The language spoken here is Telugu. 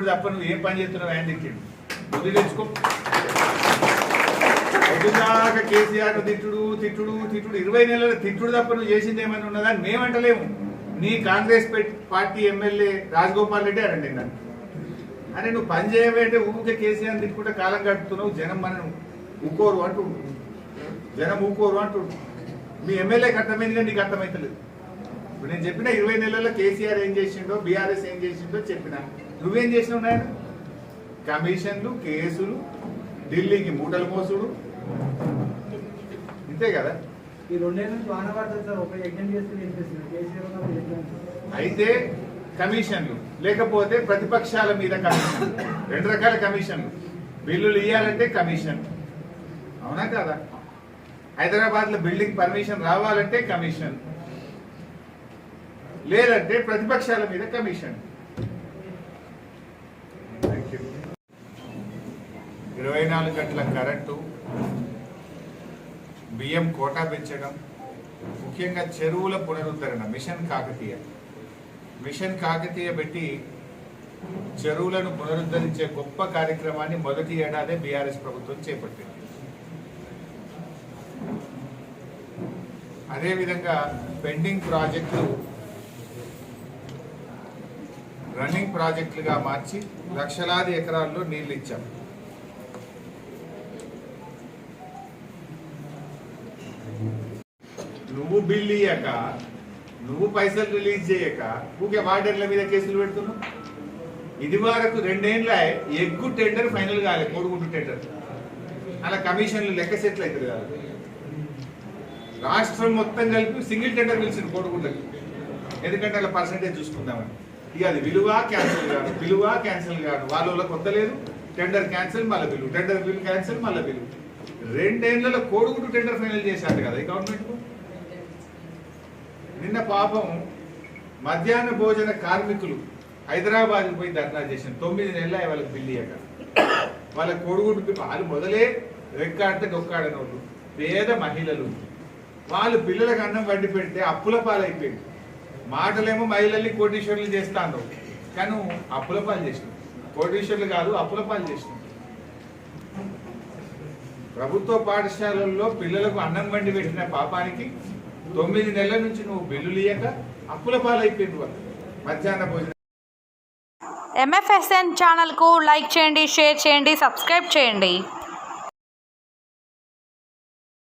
తిట్టుడు తప్ప నువ్వు ఏం పని చేస్తున్నావు ఆయన తిట్టిండు బుద్ధి తెచ్చుకో పొద్దుదాకా కేసీఆర్ తిట్టుడు తిట్టుడు తిట్టుడు 20 నెలల తిట్టుడు తప్ప నువ్వు చేసింది ఏమైనా ఉన్నదా అని మేమంటలేము నీ కాంగ్రెస్ పార్టీ ఎమ్మెల్యే రాజగోపాల్ రెడ్డి అనండి నన్ను అరే నువ్వు పని చేయమంటే ఊరికే కేసీఆర్ తిట్టుకుంటే కాలం గడుపుతున్నావు జనం మనం ఊకోరు అంటుండు జనం ఊకోరు అంటుండు మీ ఎమ్మెల్యేకి అర్థమైంది కానీ నీకు అర్థమవుతలేదు ఇప్పుడు నేను చెప్పిన 20 నెలల్లో కేసీఆర్ ఏం చేసిండో బీఆర్ఎస్ ఏం చేసిండో చెప్పిన నువ్వేం చేసినావు నాయన కమిషన్లు కేసులు ఢిల్లీకి మూటలు మోసుడు ఇంతే కదా ఈ 2 నెలల నుంచి వాన పడుతుంది సార్ ఒక యజ్ఞం చేస్తే అయితే కమిషన్లు లేకపోతే ప్రతిపక్షాల మీద కమిషన్ 2 రకాల కమిషన్లు బిల్లులు ఇవ్వాలంటే కమిషన్ అవునా కదా హైదరాబాద్ లో బిల్డింగ్ పర్మిషన్ రావాలంటే కమిషన్ లేదంటే ప్రతిపక్షాల మీద కమిషన్ 24 గంటల కరెంటు బియ్యం కోటా పెంచడం ముఖ్యంగా చెరువుల పునరుద్ధరణ మిషన్ కాకతీయ పెట్టి చెరువులను పునరుద్ధరించే గొప్ప కార్యక్రమాన్ని మొదటి ఏడాదే బీఆర్ఎస్ ప్రభుత్వం చేపట్టింది. అదేవిధంగా పెండింగ్ ప్రాజెక్టులు రన్నింగ్ ప్రాజెక్టులుగా మార్చి లక్షలాది ఎకరాల్లో నీళ్లు ఇచ్చాం. నువ్వు బిల్లు ఇయ్యక నువ్వు పైసలు రిలీజ్ చేయక ఊకే వార్డర్ల మీద కేసులు పెడుతున్నావు. ఇది వరకు 2 ఏళ్ళ ఎగ్గు టెండర్ ఫైనల్ కాలేదు కోడిగుడ్డు టెండర్ అలా కమిషన్లు లెక్క సెట్లు అవుతుంది కాదు. రాష్ట్రం మొత్తం కలిపి సింగిల్ టెండర్ పిలిచింది కోడిగుడ్డకి ఎందుకంటే అలా పర్సంటేజ్ చూసుకుందామని. ఇక అది విలువ క్యాన్సిల్ కాదు వాళ్ళ కొత్త లేదు టెండర్ క్యాన్సిల్ మళ్ళీ బిల్లు టెండర్ బిల్లు క్యాన్సిల్ మళ్ళీ బిల్లు 2 ఏళ్లలో కోడిగుడ్డు టెండర్ ఫైనల్ చేశారు కదా ఈ గవర్నమెంట్ కు. నిన్న పాపం మధ్యాహ్న భోజన కార్మికులు హైదరాబాద్ పోయి ధర్నా చేసిన 9 నెలల వాళ్ళకి బిల్లు ఇయ్యక వాళ్ళ కోడిగుడ్డు వాళ్ళు మొదలే రెక్కాడితే డొక్కాడని వాళ్ళు పేద మహిళలు వాళ్ళు పిల్లలకు అన్నం వండి పెడితే అప్పుల పాలైపోయింది. మాటలేమో మహిళల్ని కోటీశ్వర్లు చేస్తాను కానీ అప్పుల పాలు చేసినాం. కోటీశ్వర్లు కాదు అప్పుల పాలు చేసినాం. ప్రభుత్వ పాఠశాలల్లో పిల్లలకు అన్నం వండి పెట్టిన పాపానికి 9 నెలల నుంచి నువ్వు బిల్లులు ఇయ్యక అప్పుల పాలైపోయింది వాళ్ళు మధ్యాహ్న భోజనం. MFSN ఛానల్కు లైక్ చేయండి, షేర్ చేయండి, సబ్స్క్రైబ్ చేయండి.